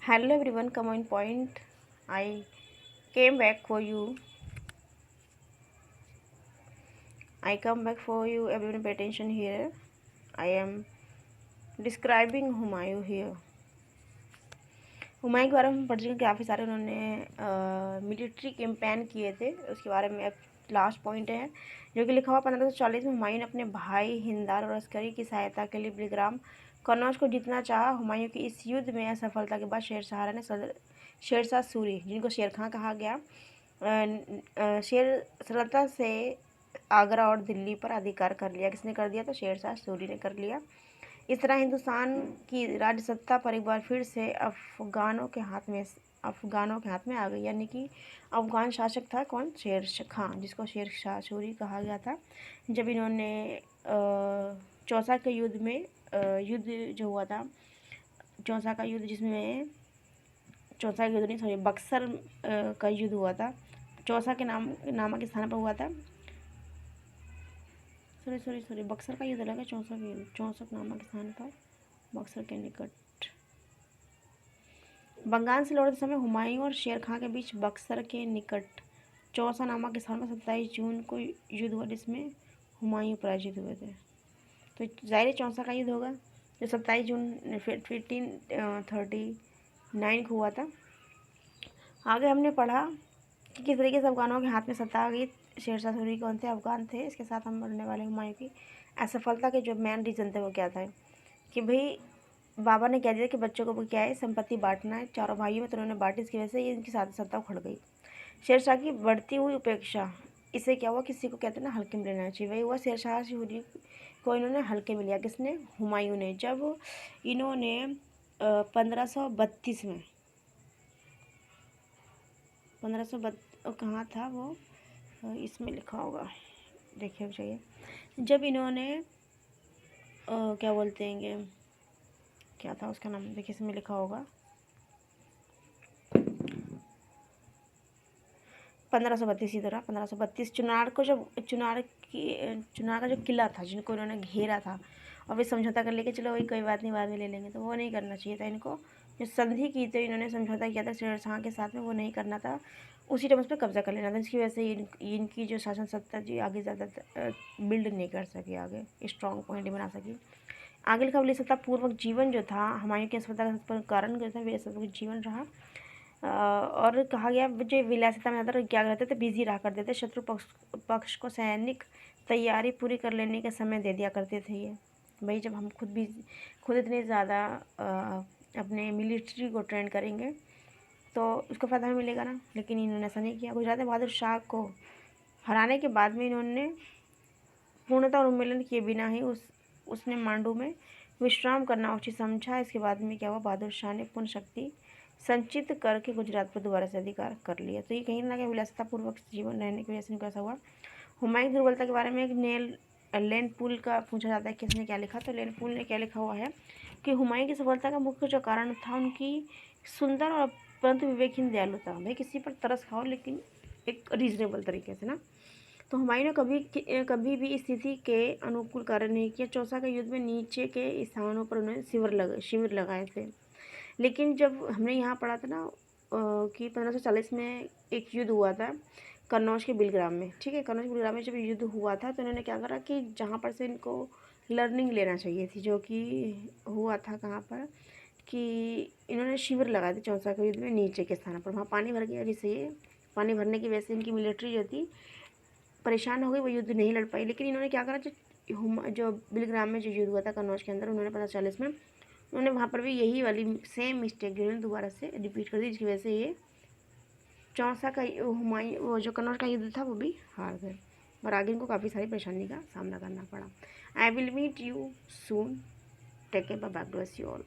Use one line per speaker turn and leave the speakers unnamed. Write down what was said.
Hello everyone, come on point. I came back for you. I come back for you. Everyone pay attention here. I am describing Humayun here. Humayun के बारे में पढ़ चुके काफ़ी सारे उन्होंने मिलिट्री कैंपेन किए थे, उसके बारे में अब लास्ट पॉइंट है जो कि लिखा हुआ 1540 में हुमायूं ने अपने भाई हिंदार और अस्करी की सहायता के लिए बेलग्राम कन्नौज को जीतना चाहा। हुमायूं की इस युद्ध में असफलता के बाद शेरशाह सूरी, जिनको शेर खां कहा गया, शेर सरलता से आगरा और दिल्ली पर अधिकार कर लिया। किसने कर दिया? तो शेरशाह सूरी ने कर लिया। इस तरह हिंदुस्तान की राज्य सत्ता पर एक बार फिर से अफगानों के हाथ में आ गई। यानी कि अफगान शासक था कौन? शेर खां, जिसको शेरशाह सूरी कहा गया था। जब इन्होंने चौसा के युद्ध में युद्ध जो हुआ था, चौसा का युद्ध, जिसमें चौसा का युद्ध नहीं, सॉरी, बक्सर का युद्ध हुआ था। चौसा के नामक स्थान पर हुआ था। सॉरी, बक्सर का युद्ध लगा, चौसा नामक स्थान पर, बक्सर के निकट। बंगाल से लौटते समय हुमायूं और शेर खां के बीच बक्सर के निकट चौसा नामक स्थान पर 27 जून को युद्ध हुआ, जिसमें हुमायूं पराजित हुए थे। तो जाहिर चौसा का युद्ध होगा जो 27 जून 1539 को हुआ था। आगे हमने पढ़ा कि किस तरीके से अफगानों के हाथ में सत्ता आ गई। शेरशाह सूरी कौन थे? अफगान थे। इसके साथ हम पढ़ने वाले हुमायूं की असफलता के जो मेन रीज़न थे वो क्या था कि भाई बाबा ने कह दिया कि बच्चों को क्या है, संपत्ति बांटना है चारों भाइयों में, तो उन्होंने बांटी। इसकी वजह से ये इनकी सारी सत्ता उखड़ गई। शेरशाह की बढ़ती हुई उपेक्षा, इससे क्या हुआ? किसी को कहते हैं ना हल्के में लेना चाहिए, वही हुआ। शेरशाह सूरी को इन्होंने हल्के में लिया। किसने? हुमायूं ने। जब इन्होंने 1532 में, 1532 कहाँ था वो, इसमें लिखा होगा, देखिए चाहिए। जब इन्होंने क्या बोलते हैं, क्या था उसका नाम, देखिए इसमें लिखा होगा 1532 ही तरह 1532 चुनार का जो किला था, जिनको इन्होंने घेरा था, और फिर समझौता कर लेके चलो वही कोई बात नहीं, बाद में ले लेंगे, तो वो नहीं करना चाहिए था इनको। जो संधि की थी, इन्होंने समझौता किया था शेरशाह के साथ में, वो नहीं करना था। उसी टाइम उस पर कब्जा कर लेना था। इसकी वजह से इनकी जो शासन सत्ता जी आगे ज़्यादा बिल्ड नहीं कर सकी, आगे स्ट्रॉन्ग पॉइंट नहीं बना सकी। आगे लिखा विलासिता पूर्वक जीवन जो था हुमायूं की असफलता का कारण जो था विलासिता जीवन रहा। और कहा गया जो विलासिता में ज़्यादा क्या करते थे, बिजी रहा करते थे। शत्रु पक्ष को सैनिक तैयारी पूरी कर लेने का समय दे दिया करते थे ये। भाई जब हम खुद इतने ज़्यादा अपने मिलिट्री को ट्रेन करेंगे तो उसका फ़ायदा हमें मिलेगा ना, लेकिन इन्होंने ऐसा नहीं किया। गुजरात में बहादुर शाह को हराने के बाद में इन्होंने पूर्णतः और उन्मूलन किए बिना ही उसने मांडू में विश्राम करना उचित समझा। इसके बाद में क्या हुआ? बहादुर शाह ने पूर्ण शक्ति संचित करके गुजरात पर दोबारा से अधिकार कर लिया। तो ये कहीं ना कहीं विलासितापूर्वक जीवन रहने की वजह से कैसा हुआ। हुमायूं की दुर्बलता के बारे में एक लेन पुल का पूछा जाता है किसने क्या लिखा, तो लेन पुल ने क्या लिखा हुआ है कि हुमायूं की सफलता का मुख्य जो कारण था उनकी सुंदर और परंतु विवेकहीन दयालुता। भाई किसी पर तरस खाओ लेकिन एक रीजनेबल तरीके से ना। तो हुमायूं ने कभी भी स्थिति के अनुकूल कार्य नहीं किया। चौसा का युद्ध में नीचे के स्थानों पर उन्होंने शिविर लगाए थे। लेकिन जब हमने यहाँ पढ़ा था ना कि 1540 में एक युद्ध हुआ था कन्नौज के बिलग्राम में, ठीक है। कन्नौज बिलग्राम में जब युद्ध हुआ था तो इन्होंने क्या करा कि जहाँ पर से इनको लर्निंग लेना चाहिए थी, जो कि हुआ था कहाँ पर कि इन्होंने शिविर लगाए थे चौसा के युद्ध में नीचे के स्थान पर। वहाँ पानी भर गया, जिससे ये पानी भरने की वजह से इनकी मिलिट्री जो थी परेशान हो गई, वो युद्ध नहीं लड़ पाई। लेकिन इन्होंने क्या करा, जो बिलग्राम में जो युद्ध हुआ था कन्नौज के अंदर, उन्होंने 1540 में उन्होंने वहाँ पर भी यही वाली सेम मिस्टेक जो है दोबारा से रिपीट कर दी, जिसकी वजह से ये चौसा का हुमायूं वो जो कन्नौज का युद्ध था वो भी हार गए और आगे इनको काफ़ी सारी परेशानी का सामना करना पड़ा। I will meet you soon, take care, bye, God bless you all.